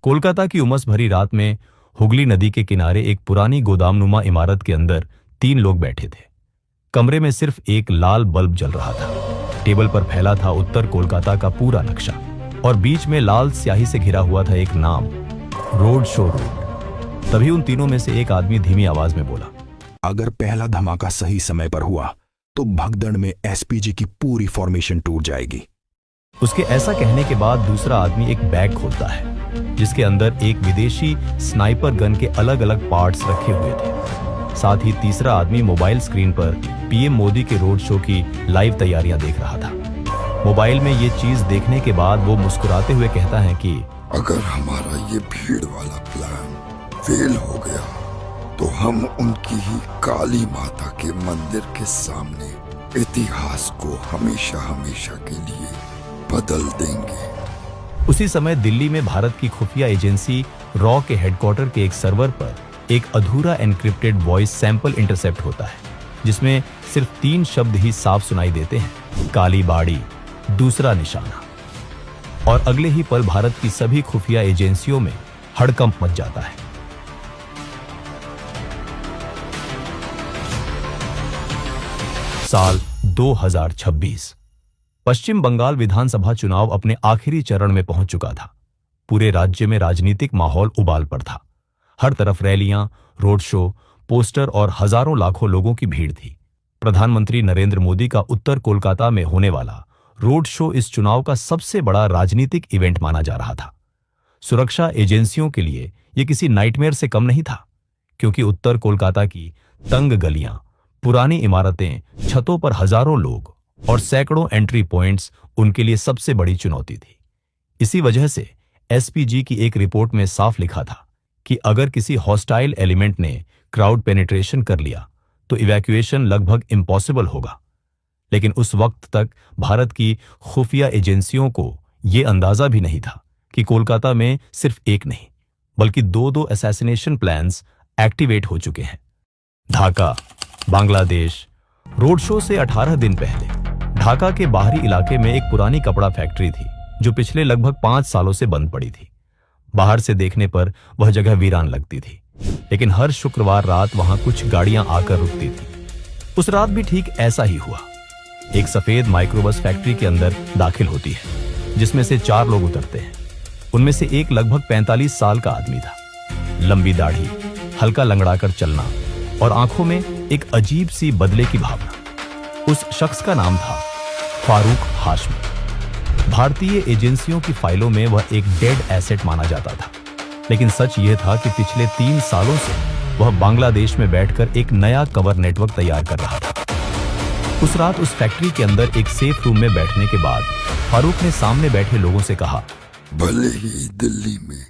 कोलकाता की उमस भरी रात में हुगली नदी के किनारे एक पुरानी गोदामनुमा इमारत के अंदर 3 लोग बैठे थे। कमरे में सिर्फ एक लाल बल्ब जल रहा था। टेबल पर फैला था उत्तर कोलकाता का पूरा नक्शा और बीच में लाल स्याही से घिरा हुआ था एक नाम, रोड शो रोड। तभी उन तीनों में से एक आदमी धीमी आवाज में बोला, अगर पहला धमाका सही समय पर हुआ तो भगदड़ में एसपीजी की पूरी फॉर्मेशन टूट जाएगी। उसके ऐसा कहने के बाद दूसरा आदमी एक बैग खोलता है जिसके अंदर एक विदेशी स्नाइपर गन के अलग अलग पार्ट्स रखे हुए थे। साथ ही तीसरा आदमी मोबाइल स्क्रीन पर पीएम मोदी के रोड शो की लाइव तैयारियां देख रहा था। मोबाइल में ये चीज देखने के बाद वो मुस्कुराते हुए कहता है कि अगर हमारा ये भीड़ वाला प्लान फेल हो गया तो हम उनकी ही काली माता के मंदिर के सामने इतिहास को हमेशा हमेशा के लिए बदल देंगे। उसी समय दिल्ली में भारत की खुफिया एजेंसी रॉ के हेडक्वार्टर के एक सर्वर पर एक अधूरा एन्क्रिप्टेड वॉइस सैंपल इंटरसेप्ट होता है जिसमें सिर्फ 3 शब्द ही साफ सुनाई देते हैं, काली बाड़ी, दूसरा निशाना। और अगले ही पल भारत की सभी खुफिया एजेंसियों में हड़कंप मच जाता है। साल 2026। पश्चिम बंगाल विधानसभा चुनाव अपने आखिरी चरण में पहुंच चुका था। पूरे राज्य में राजनीतिक माहौल उबाल पर था। हर तरफ रैलियां, रोड शो, पोस्टर और हजारों लाखों लोगों की भीड़ थी। प्रधानमंत्री नरेंद्र मोदी का उत्तर कोलकाता में होने वाला रोड शो इस चुनाव का सबसे बड़ा राजनीतिक इवेंट माना जा रहा था। सुरक्षा एजेंसियों के लिए यह किसी नाइटमेयर से कम नहीं था, क्योंकि उत्तर कोलकाता की तंग गलियां, पुरानी इमारतें, छतों पर हजारों लोग और सैकड़ों एंट्री पॉइंट्स उनके लिए सबसे बड़ी चुनौती थी। इसी वजह से एसपीजी की एक रिपोर्ट में साफ लिखा था कि अगर किसी हॉस्टाइल एलिमेंट ने क्राउड पेनिट्रेशन कर लिया तो इवैक्यूएशन लगभग इम्पॉसिबल होगा। लेकिन उस वक्त तक भारत की खुफिया एजेंसियों को यह अंदाजा भी नहीं था कि कोलकाता में सिर्फ एक नहीं बल्कि 2 असैसिनेशन प्लान्स एक्टिवेट हो चुके हैं। ढाका, बांग्लादेश। रोड शो से 18 दिन पहले ढाका के बाहरी इलाके में एक पुरानी कपड़ा फैक्ट्री थी जो पिछले लगभग 5 सालों से बंद पड़ी थी। बाहर से देखने पर वह जगह वीरान लगती थी, लेकिन हर शुक्रवार रात वहां कुछ गाड़ियां आकर रुकती थी। उस रात भी ठीक ऐसा ही हुआ। एक सफेद माइक्रोबस फैक्ट्री के अंदर दाखिल होती है जिसमें से 4 लोग उतरते हैं। उनमें से एक लगभग 45 साल का आदमी था। लंबी दाढ़ी, हल्का लंगड़ाकर चलना और आंखों में एक अजीब सी बदले की भावना। उस शख्स का नाम था फारूक हाशमी। भारतीय एजेंसियों की फाइलों में वह एक डेड एसेट माना जाता था, लेकिन सच यह था कि पिछले 3 सालों से वह बांग्लादेश में बैठकर एक नया कवर नेटवर्क तैयार कर रहा था। उस रात उस फैक्ट्री के अंदर एक सेफ रूम में बैठने के बाद फारूक ने सामने बैठे लोगों से कहा, भले ही दिल्ली में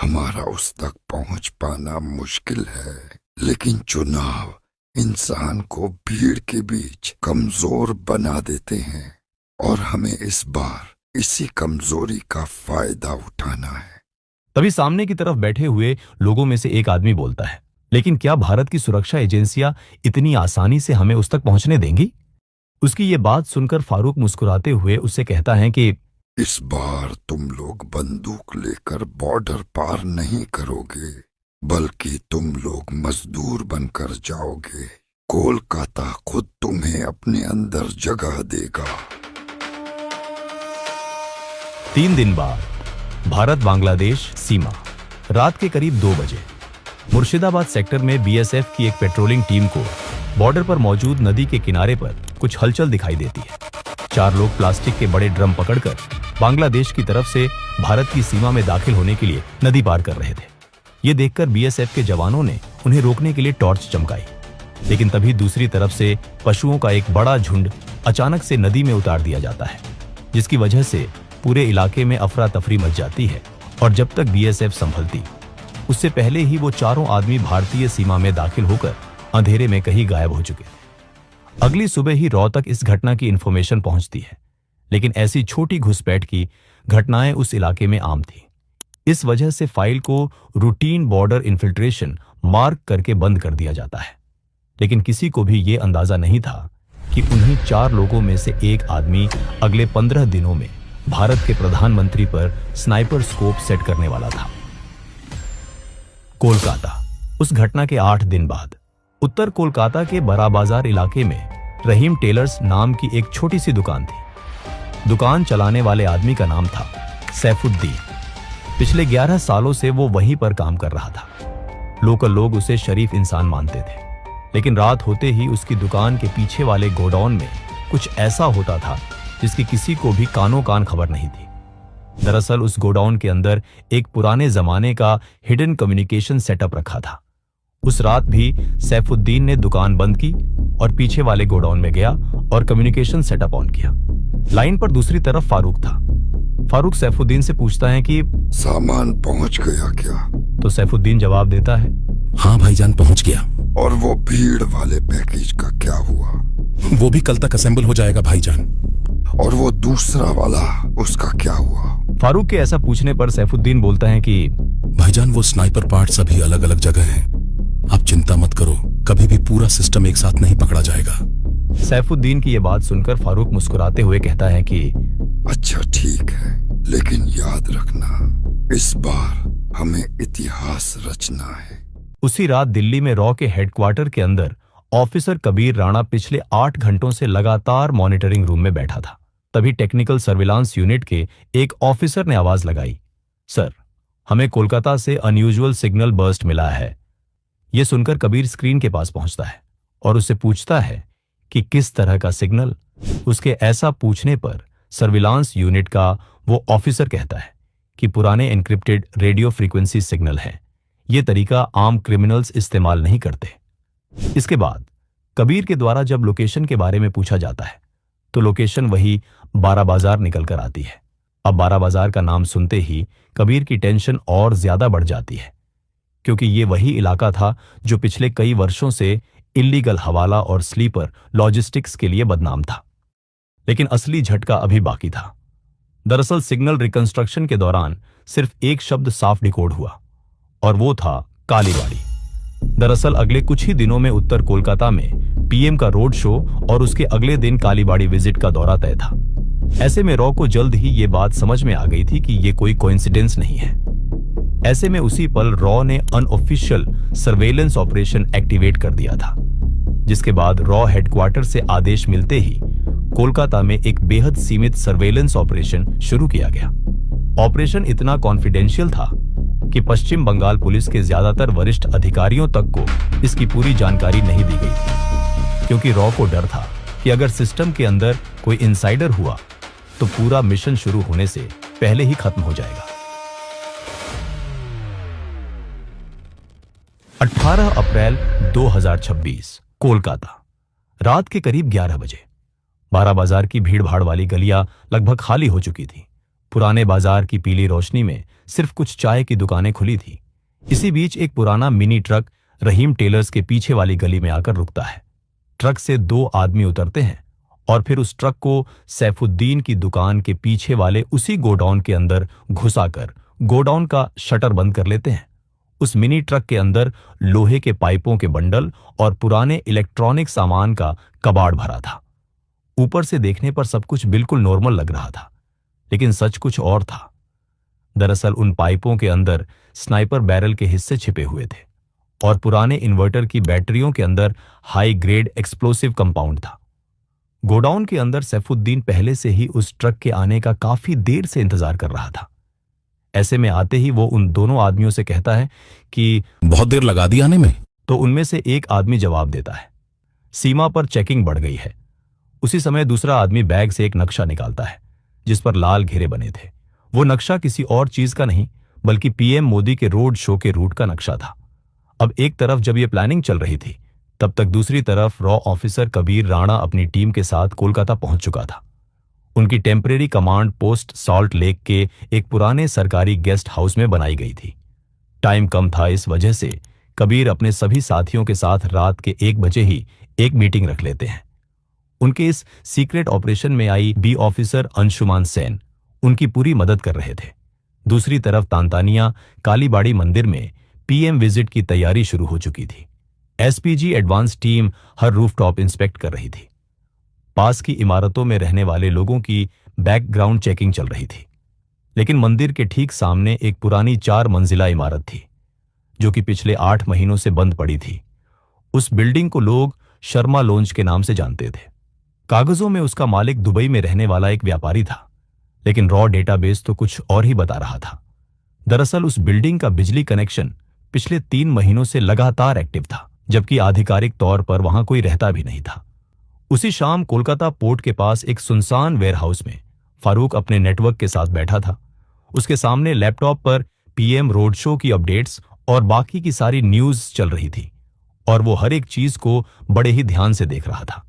हमारा उस तक पहुंच पाना मुश्किल है, लेकिन चुनाव इंसान को भीड़ के बीच कमजोर बना देते हैं और हमें इस बार इसी कमजोरी का फायदा उठाना है। तभी सामने की तरफ बैठे हुए लोगों में से एक आदमी बोलता है, लेकिन क्या भारत की सुरक्षा एजेंसियां इतनी आसानी से हमें उस तक पहुंचने देंगी? उसकी ये बात सुनकर फारूक मुस्कुराते हुए उससे कहता है कि इस बार तुम लोग बंदूक लेकर बॉर्डर पार नहीं करोगे, बल्कि तुम लोग मजदूर बनकर जाओगे। कोलकाता खुद तुम्हें अपने अंदर जगह देगा। 3 दिन बाद भारत बांग्लादेश सीमा, रात के करीब 2 बजे मुर्शिदाबाद सेक्टर में बीएसएफ की एक पेट्रोलिंग टीम को बॉर्डर पर मौजूद नदी के किनारे पर कुछ हलचल दिखाई देती है। 4 लोग प्लास्टिक के बड़े ड्रम पकड़कर बांग्लादेश की तरफ से भारत की सीमा में दाखिल होने के लिए नदी पार कर रहे थे। ये देखकर बीएसएफ के जवानों ने उन्हें रोकने के लिए टॉर्च चमकाई, लेकिन तभी दूसरी तरफ से पशुओं का एक बड़ा झुंड अचानक से नदी में उतार दिया जाता है, जिसकी वजह से पूरे इलाके में अफरा तफरी मच जाती है। और जब तक बीएसएफ संभलती, उससे पहले ही वो चारों आदमी भारतीय सीमा में दाखिल होकर अंधेरे में कहीं गायब हो चुके थे। अगली सुबह ही रॉ तक इस घटना की इंफॉर्मेशन पहुंचती है, लेकिन ऐसी छोटी घुसपैठ की घटनाएं उस इलाके में आम थी। इस वजह से फाइल को रूटीन बॉर्डर इन्फिल्ट्रेशन मार्क करके बंद कर दिया जाता है। लेकिन किसी को भी यह अंदाजा नहीं था कि उन्हीं 4 लोगों में से एक आदमी अगले 15 दिनों में भारत के प्रधानमंत्री पर स्नाइपर स्कोप सेट करने वाला था। कोलकाता। उस घटना के 8 दिन बाद उत्तर कोलकाता के बड़ा बाजार इलाके में रहीम टेलर्स नाम की एक छोटी सी दुकान थी। दुकान चलाने वाले आदमी का नाम था सैफुद्दीन। पिछले 11 सालों से वो वहीं पर काम कर रहा था। लोकल लोग उसे शरीफ इंसान मानते थे, लेकिन रात होते ही उसकी दुकान के पीछे वाले गोडाउन में कुछ ऐसा होता था जिसकी किसी को भी कानो कान खबर नहीं थी। दरअसल उस गोडाउन के अंदर एक पुराने जमाने का हिडन कम्युनिकेशन सेटअप रखा था। उस रात भी सैफुद्दीन ने दुकान बंद की और पीछे वाले गोडाउन में गया और कम्युनिकेशन सेटअप ऑन किया। लाइन पर दूसरी तरफ फारूक था। फारूक सैफुद्दीन से पूछता है कि सामान पहुंच गया क्या? तो सैफुद्दीन जवाब देता है, हाँ भाईजान, पहुंच गया। और वो भीड़ वाले पैकेज का क्या हुआ? वो भी कल तक असेंबल हो जाएगा भाईजान। और वो दूसरा वाला, उसका क्या हुआ? फारूक के ऐसा पूछने पर सैफुद्दीन बोलता है कि भाईजान, वो स्नाइपर पार्ट्स अभी अलग अलग जगह हैं। आप चिंता मत करो, कभी भी पूरा सिस्टम एक साथ नहीं पकड़ा जाएगा। सैफुद्दीन की ये बात सुनकर फारूक मुस्कुराते हुए कहता है कि अच्छा ठीक है, लेकिन याद रखना इस बार हमें इतिहास रचना है। उसी रात दिल्ली में रॉ के हेडक्वार्टर के अंदर ऑफिसर कबीर राणा पिछले 8 घंटों से लगातार मॉनिटरिंग रूम में बैठा था। तभी टेक्निकल सर्विलांस यूनिट के एक ऑफिसर ने आवाज लगाई, सर, हमें कोलकाता से अनयूजुअल सिग्नल बर्स्ट मिला है। यह सुनकर कबीर स्क्रीन के पास पहुंचता है और उससे पूछता है कि किस तरह का सिग्नल। उसके ऐसा पूछने पर सर्विलांस यूनिट का वो ऑफिसर कहता है कि पुराने एन्क्रिप्टेड रेडियो फ्रीक्वेंसी सिग्नल है। यह तरीका आम क्रिमिनल्स इस्तेमाल नहीं करते। इसके बाद कबीर के द्वारा जब लोकेशन के बारे में पूछा जाता है तो लोकेशन वही बारा बाजार निकल कर आती है। अब बारा बाजार का नाम सुनते ही कबीर की टेंशन और ज्यादा बढ़ जाती है, क्योंकि ये वही इलाका था जो पिछले कई वर्षों से इल्लीगल हवाला और स्लीपर लॉजिस्टिक्स के लिए बदनाम था। लेकिन असली झटका अभी बाकी था। दरअसल सिग्नल रिकंस्ट्रक्शन के दौरान सिर्फ एक शब्द साफ डिकोड हुआ और वो था कालीबाड़ी। दरअसल अगले कुछ ही दिनों में उत्तर कोलकाता में पीएम का रोड शो और उसके अगले दिन कालीबाड़ी विजिट का दौरा तय था। ऐसे में रॉ को जल्द ही ये बात समझ में आ गई थी कि ये कोई कोइंसिडेंस नहीं है। ऐसे में उसी पल रॉ ने अनऑफिशियल सर्वेलेंस ऑपरेशन एक्टिवेट कर दिया था, जिसके बाद रॉ हेडक्वार्टर से आदेश मिलते ही कोलकाता में एक बेहद सीमित सर्वेलेंस ऑपरेशन शुरू किया गया। ऑपरेशन इतना कॉन्फिडेंशियल था कि पश्चिम बंगाल पुलिस के ज्यादातर वरिष्ठ अधिकारियों तक को इसकी पूरी जानकारी नहीं दी गई थी, क्योंकि रॉ को डर था कि अगर सिस्टम के अंदर कोई इनसाइडर हुआ तो पूरा मिशन शुरू होने से पहले ही खत्म हो जाएगा। 18 अप्रैल 2026 कोलकाता, रात के करीब 11 बजे। बारा बाजार की भीड़ भाड़ वाली गलियां लगभग खाली हो चुकी थी। पुराने बाजार की पीली रोशनी में सिर्फ कुछ चाय की दुकानें खुली थी। इसी बीच एक पुराना मिनी ट्रक रहीम टेलर्स के पीछे वाली गली में आकर रुकता है। ट्रक से 2 आदमी उतरते हैं और फिर उस ट्रक को सैफुद्दीन की दुकान के पीछे वाले उसी गोडाउन के अंदर घुसाकर गोडाउन का शटर बंद कर लेते हैं। उस मिनी ट्रक के अंदर लोहे के पाइपों के बंडल और पुराने इलेक्ट्रॉनिक सामान का कबाड़ भरा था। ऊपर से देखने पर सब कुछ बिल्कुल नॉर्मल लग रहा था, लेकिन सच कुछ और था। दरअसल उन पाइपों के अंदर स्नाइपर बैरल के हिस्से छिपे हुए थे और पुराने इन्वर्टर की बैटरियों के अंदर हाई ग्रेड एक्सप्लोसिव कंपाउंड था। गोडाउन के अंदर सैफुद्दीन पहले से ही उस ट्रक के आने का काफी देर से इंतजार कर रहा था। ऐसे में आते ही वो उन दोनों आदमियों से कहता है कि बहुत देर लगा दी आने में। तो उनमें से एक आदमी जवाब देता है, सीमा पर चेकिंग बढ़ गई है। उसी समय दूसरा आदमी बैग से एक नक्शा निकालता है जिस पर लाल घेरे बने थे। वो नक्शा किसी और चीज का नहीं बल्कि पीएम मोदी के रोड शो के रूट का नक्शा था। अब एक तरफ जब ये प्लानिंग चल रही थी, तब तक दूसरी तरफ रॉ ऑफिसर कबीर राणा अपनी टीम के साथ कोलकाता पहुंच चुका था। उनकी temporary command post salt lake के एक पुराने सरकारी गेस्ट हाउस में बनाई गई थी। टाइम कम था, इस वजह से कबीर अपने सभी साथियों के साथ रात के 1 बजे ही एक मीटिंग रख लेते हैं। उनके इस सीक्रेट ऑपरेशन में आई बी ऑफिसर अंशुमान सेन उनकी पूरी मदद कर रहे थे। दूसरी तरफ तांतानिया कालीबाड़ी मंदिर में पीएम विजिट की तैयारी शुरू हो चुकी थी। एसपीजी एडवांस टीम हर रूफटॉप इंस्पेक्ट कर रही थी। पास की इमारतों में रहने वाले लोगों की बैकग्राउंड चेकिंग चल रही थी। लेकिन मंदिर के ठीक सामने एक पुरानी 4 मंजिला इमारत थी जो कि पिछले 8 महीनों से बंद पड़ी थी। उस बिल्डिंग को लोग शर्मा लॉन्ज के नाम से जानते थे। कागजों में उसका मालिक दुबई में रहने वाला एक व्यापारी था, लेकिन रॉ डेटाबेस तो कुछ और ही बता रहा था। दरअसल उस बिल्डिंग का बिजली कनेक्शन पिछले 3 महीनों से लगातार एक्टिव था, जबकि आधिकारिक तौर पर वहां कोई रहता भी नहीं था। उसी शाम कोलकाता पोर्ट के पास एक सुनसान वेयरहाउस में फारूक अपने नेटवर्क के साथ बैठा था। उसके सामने लैपटॉप पर पीएम रोड शो की अपडेट्स और बाकी की सारी न्यूज चल रही थी, और वो हर एक चीज को बड़े ही ध्यान से देख रहा था।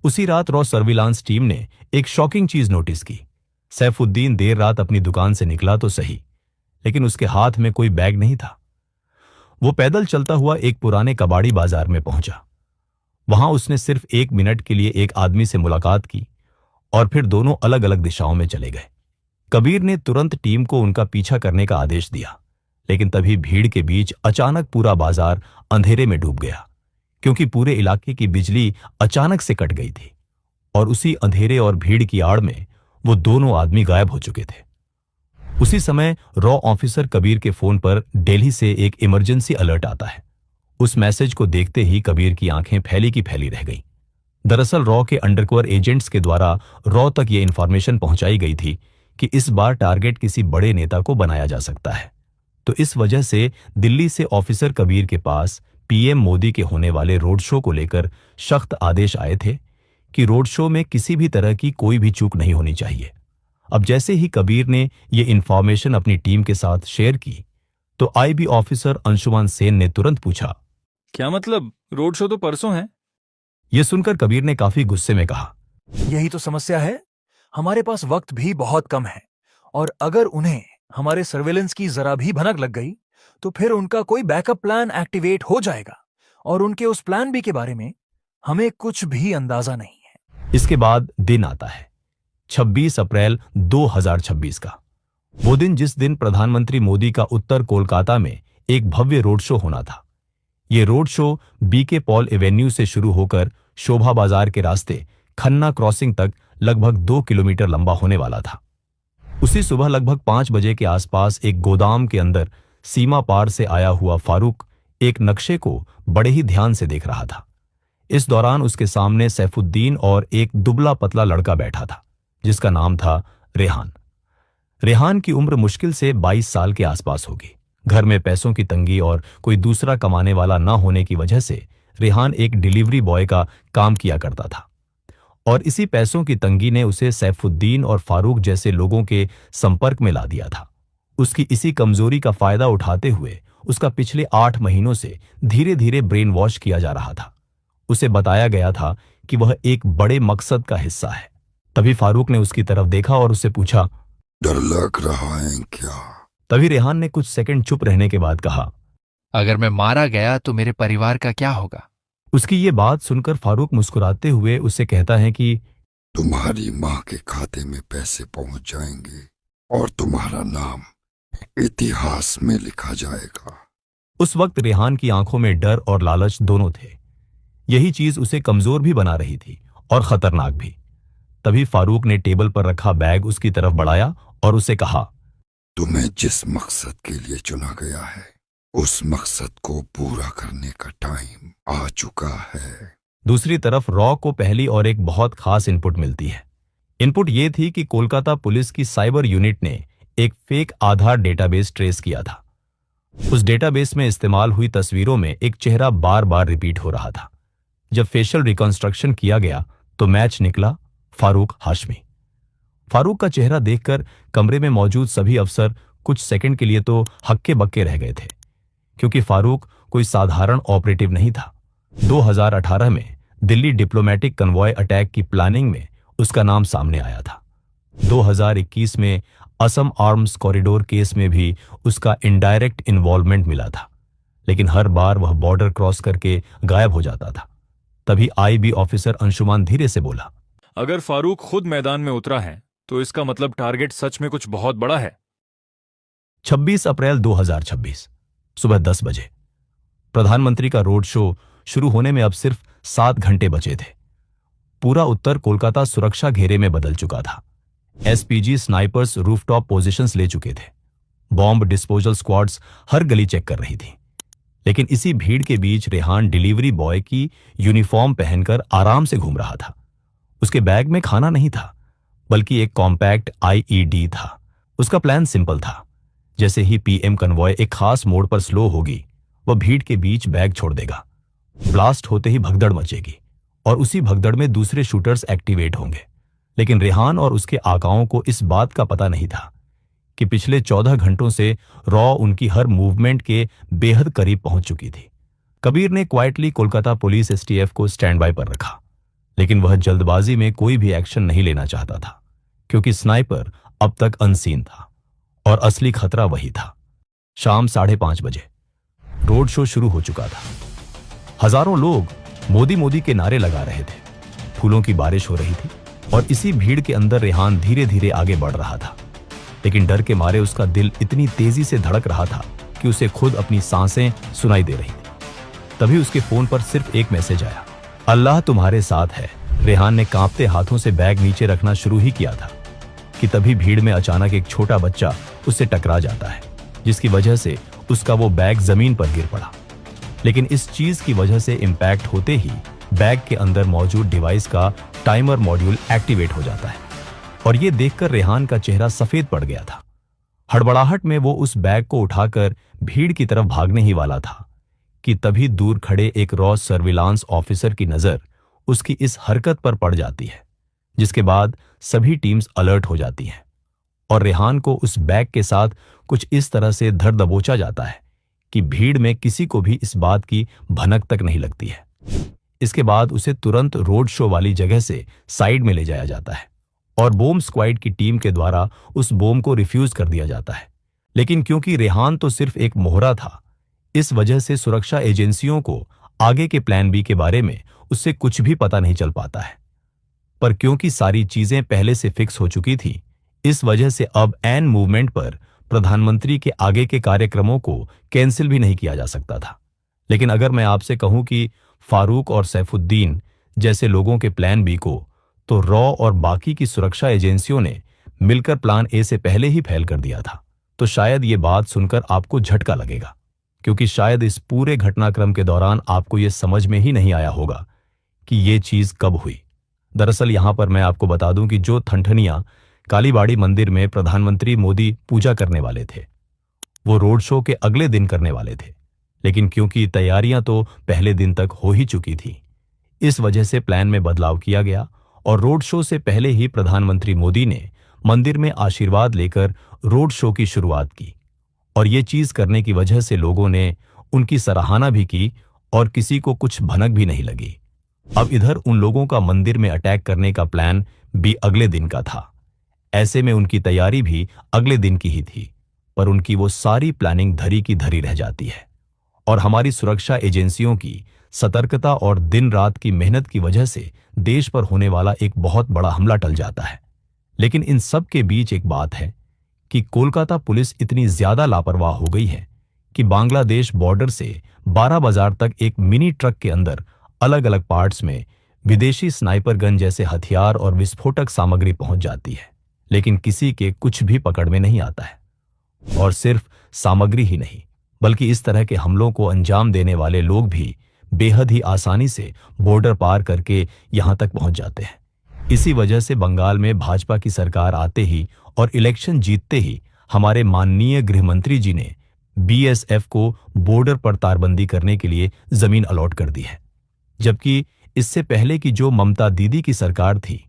उसी रात रॉ सर्विलांस टीम ने एक शॉकिंग चीज नोटिस की। सैफुद्दीन देर रात अपनी दुकान से निकला तो सही, लेकिन उसके हाथ में कोई बैग नहीं था। वो पैदल चलता हुआ एक पुराने कबाड़ी बाजार में पहुंचा। वहां उसने सिर्फ 1 मिनट के लिए एक आदमी से मुलाकात की और फिर दोनों अलग अलग दिशाओं में चले गए। कबीर ने तुरंत टीम को उनका पीछा करने का आदेश दिया, लेकिन तभी भीड़ के बीच अचानक पूरा बाजार अंधेरे में डूब गया, क्योंकि पूरे इलाके की बिजली अचानक से कट गई थी और उसी अंधेरे और भीड़ की आड़ में वो दोनों आदमी गायब हो चुके थे। उसी समय रॉ ऑफिसर कबीर के फोन पर दिल्ली से एक इमरजेंसी अलर्ट आता है। उस मैसेज को देखते ही कबीर की आंखें फैली की फैली रह गईं। दरअसल रॉ के अंडरकवर एजेंट्स के द्वारा रॉ तक ये इंफॉर्मेशन पहुंचाई गई थी कि इस बार टारगेट किसी बड़े नेता को बनाया जा सकता है। तो इस वजह से दिल्ली से ऑफिसर कबीर के पास पीएम मोदी के होने वाले रोड शो को लेकर सख्त आदेश आए थे कि रोड शो में किसी भी तरह की कोई भी चूक नहीं होनी चाहिए। अब जैसे ही कबीर ने ये इंफॉर्मेशन अपनी टीम के साथ शेयर की, तो आईबी ऑफिसर अंशुमान सेन ने तुरंत पूछा, क्या मतलब? रोड शो तो परसों है। यह सुनकर कबीर ने काफी गुस्से में कहा, यही तो समस्या है। हमारे पास वक्त भी बहुत कम है, और अगर उन्हें हमारे सर्वेलेंस की जरा भी भनक लग गई तो फिर उनका कोई बैकअप प्लान एक्टिवेट हो जाएगा, और उनके उस प्लान बी के बारे में हमें कुछ भी अंदाजा नहीं है। इसके बाद दिन आता है 26 अप्रैल 2026 का। वो दिन जिस दिन प्रधानमंत्री मोदी का उत्तर कोलकाता में एक भव्य रोड शो होना था। ये road show B K Paul avenue से शुरू होकर शोभा बाजार के रास्ते खन्ना क्रॉसिंग तक लगभग 2 किलोमीटर लंबा होने वाला था। उसी सुबह लगभग 5 बजे के आसपास एक गोदाम के अंदर सीमा पार से आया हुआ फारूक एक नक्शे को बड़े ही ध्यान से देख रहा था। इस दौरान उसके सामने सैफुद्दीन और एक दुबला पतला लड़का बैठा था, जिसका नाम था रेहान। रेहान की उम्र मुश्किल से 22 साल के आसपास होगी। घर में पैसों की तंगी और कोई दूसरा कमाने वाला न होने की वजह से रेहान एक डिलीवरी बॉय का काम किया करता था, और इसी पैसों की तंगी ने उसे सैफुद्दीन और फारूक जैसे लोगों के संपर्क में ला दिया था। उसकी इसी कमजोरी का फायदा उठाते हुए उसका पिछले 8 महीनों से धीरे धीरे ब्रेन वॉश किया जा रहा था। उसे बताया गया था कि वह एक बड़े मकसद का हिस्सा है। तभी फारूक ने उसकी तरफ देखा और उससे पूछा, डर लग रहा है क्या? तभी रेहान ने कुछ सेकंड चुप रहने के बाद कहा, अगर मैं मारा गया तो मेरे परिवार का क्या होगा? उसकी ये बात सुनकर फारूक मुस्कुराते हुए उससे कहता है कि तुम्हारी माँ के खाते में पैसे पहुंच जाएंगे और तुम्हारा नाम इतिहास में लिखा जाएगा। उस वक्त रेहान की आंखों में डर और लालच दोनों थे। यही चीज उसे कमजोर भी बना रही थी और खतरनाक भी। तभी फारूक ने टेबल पर रखा बैग उसकी तरफ बढ़ाया और उसे कहा, तुम्हें जिस मकसद के लिए चुना गया है, उस मकसद को पूरा करने का टाइम आ चुका है। दूसरी तरफ रॉ को पहली और एक बहुत खास इनपुट मिलती है। इनपुट ये थी कि कोलकाता पुलिस की साइबर यूनिट ने एक फेक आधार डेटाबेस ट्रेस किया था। उस डेटाबेस में इस्तेमाल हुई तस्वीरों में एक चेहरा बार बार रिपीट हो रहा था। जब फेशियल रिकंस्ट्रक्शन किया गया तो मैच निकला फारूक हाशमी। फारूक का चेहरा देखकर कमरे में मौजूद सभी अफसर कुछ सेकंड के लिए तो हक्के बक्के रह गए थे, क्योंकि फारूक कोई साधारण ऑपरेटिव नहीं था। 2018 में दिल्ली डिप्लोमेटिक कन्वॉय अटैक की प्लानिंग में उसका नाम सामने आया था। 2021 में असम आर्म्स कॉरिडोर केस में भी उसका इनडायरेक्ट इन्वॉल्वमेंट मिला था, लेकिन हर बार वह बॉर्डर क्रॉस करके गायब हो जाता था। तभी आईबी ऑफिसर अंशुमान धीरे से बोला, अगर फारूक खुद मैदान में उतरा है तो इसका मतलब टारगेट सच में कुछ बहुत बड़ा है। 26 अप्रैल 2026 सुबह 10 बजे प्रधानमंत्री का रोड शो शुरू होने में अब सिर्फ 7 घंटे बचे थे। पूरा उत्तर कोलकाता सुरक्षा घेरे में बदल चुका था। एसपीजी स्नाइपर्स रूफटॉप पोजीशंस ले चुके थे। बॉम्ब डिस्पोजल स्क्वाड्स हर गली चेक कर रही थी। लेकिन इसी भीड़ के बीच रेहान डिलीवरी बॉय की यूनिफॉर्म पहनकर आराम से घूम रहा था। उसके बैग में खाना नहीं था, बल्कि एक कॉम्पैक्ट आईईडी था। उसका प्लान सिंपल था। जैसे ही पीएम कन्वॉय एक खास मोड़ पर स्लो होगी, वह भीड़ के बीच बैग छोड़ देगा। ब्लास्ट होते ही भगदड़ मचेगी और उसी भगदड़ में दूसरे शूटर्स एक्टिवेट होंगे। लेकिन रेहान और उसके आकाओं को इस बात का पता नहीं था कि पिछले 14 घंटों से रॉ उनकी हर मूवमेंट के बेहद करीब पहुंच चुकी थी। कबीर ने क्वाइटली कोलकाता पुलिस एसटीएफ को स्टैंड बाय पर रखा, लेकिन वह जल्दबाजी में कोई भी एक्शन नहीं लेना चाहता था, क्योंकि स्नाइपर अब तक अनसीन था और असली खतरा वही था। शाम 5:30 बजे रोड शो शुरू हो चुका था। हजारों लोग मोदी मोदी के नारे लगा रहे थे। फूलों की बारिश हो रही थी और इसी भीड़ के अंदर रेहान धीरे धीरे आगे बढ़ रहा था। लेकिन डर के मारे उसका दिल इतनी तेजी से धड़क रहा था कि उसे खुद अपनी सांसें सुनाई दे रही थी। तभी उसके फोन पर सिर्फ एक मैसेज आया, अल्लाह तुम्हारे साथ है। रेहान ने कांपते हाथों से बैग नीचे रखना शुरू ही किया था कि तभी भीड़ में अचानक एक छोटा बच्चा उससे टकरा जाता है, जिसकी वजह से उसका वो बैग जमीन पर गिर पड़ा। लेकिन इस चीज की वजह से इंपैक्ट होते ही बैग के अंदर मौजूद डिवाइस का टाइमर मॉड्यूल एक्टिवेट हो जाता है और ये देखकर रेहान का चेहरा सफेद पड़ गया था। हड़बड़ाहट में वो उस बैग को उठाकर भीड़ की तरफ भागने ही वाला था कि तभी दूर खड़े एक रॉ सर्विलांस ऑफिसर की नजर उसकी इस हरकत पर पड़ जाती है, जिसके बाद सभी टीम्स अलर्ट हो जाती हैं और रेहान को उस बैग के साथ कुछ इस तरह से धर दबोचा जाता है कि भीड़ में किसी को भी इस बात की भनक तक नहीं लगती है। इसके बाद उसे तुरंत रोड शो वाली जगह से साइड में ले जाया जाता है और बॉम्ब स्क्वाड की टीम के द्वारा उस बॉम्ब को रिफ्यूज कर दिया जाता है। लेकिन क्योंकि रेहान तो सिर्फ एक मोहरा था, इस वजह से सुरक्षा एजेंसियों को आगे के प्लान बी के बारे में उससे कुछ भी पता नहीं चल पाता है। पर क्योंकि सारी चीजें पहले से फिक्स हो चुकी थी, इस वजह से अब एन मूवमेंट पर प्रधानमंत्री के आगे के कार्यक्रमों को कैंसिल भी नहीं किया जा सकता था। लेकिन अगर मैं आपसे कहूं कि फारूक और सैफुद्दीन जैसे लोगों के प्लान बी को तो रॉ और बाकी की सुरक्षा एजेंसियों ने मिलकर प्लान ए से पहले ही फैल कर दिया था, तो शायद ये बात सुनकर आपको झटका लगेगा, क्योंकि शायद इस पूरे घटनाक्रम के दौरान आपको ये समझ में ही नहीं आया होगा कि ये चीज कब हुई। दरअसल यहां पर मैं आपको बता दूं कि जो ठनठनिया कालीबाड़ी मंदिर में प्रधानमंत्री मोदी पूजा करने वाले थे, वो रोड शो के अगले दिन करने वाले थे। लेकिन क्योंकि तैयारियां तो पहले दिन तक हो ही चुकी थी, इस वजह से प्लान में बदलाव किया गया और रोड शो से पहले ही प्रधानमंत्री मोदी ने मंदिर में आशीर्वाद लेकर रोड शो की शुरुआत की। और ये चीज करने की वजह से लोगों ने उनकी सराहना भी की और किसी को कुछ भनक भी नहीं लगी। अब इधर उन लोगों का मंदिर में अटैक करने का प्लान भी अगले दिन का था। ऐसे में उनकी तैयारी भी अगले दिन की ही थी, पर उनकी वो सारी प्लानिंग धरी की धरी रह जाती है और हमारी सुरक्षा एजेंसियों की सतर्कता और दिन रात की मेहनत की वजह से देश पर होने वाला एक बहुत बड़ा हमला टल जाता है। लेकिन इन सब के बीच एक बात है कि कोलकाता पुलिस इतनी ज्यादा लापरवाह हो गई है कि बांग्लादेश बॉर्डर से 12 बाजार तक एक मिनी ट्रक के अंदर अलग अलग पार्ट्स में विदेशी स्नाइपर गन जैसे हथियार और विस्फोटक सामग्री पहुंच जाती है, लेकिन किसी के कुछ भी पकड़ में नहीं आता है। और सिर्फ सामग्री ही नहीं, बल्कि इस तरह के हमलों को अंजाम देने वाले लोग भी बेहद ही आसानी से बॉर्डर पार करके यहां तक पहुंच जाते हैं। इसी वजह से बंगाल में भाजपा की सरकार आते ही और इलेक्शन जीतते ही हमारे माननीय गृह मंत्री जी ने बीएसएफ को बॉर्डर पर तारबंदी करने के लिए जमीन अलॉट कर दी है, जबकि इससे पहले की जो ममता दीदी की सरकार थी,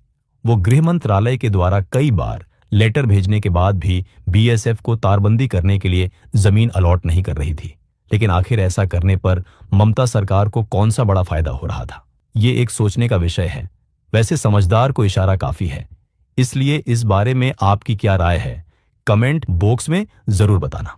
वो गृह मंत्रालय के द्वारा कई बार लेटर भेजने के बाद भी बीएसएफ को तारबंदी करने के लिए जमीन अलॉट नहीं कर रही थी। लेकिन आखिर ऐसा करने पर ममता सरकार को कौन सा बड़ा फायदा हो रहा था, ये एक सोचने का विषय है। वैसे समझदार को इशारा काफी है, इसलिए इस बारे में आपकी क्या राय है, कमेंट बॉक्स में जरूर बताना।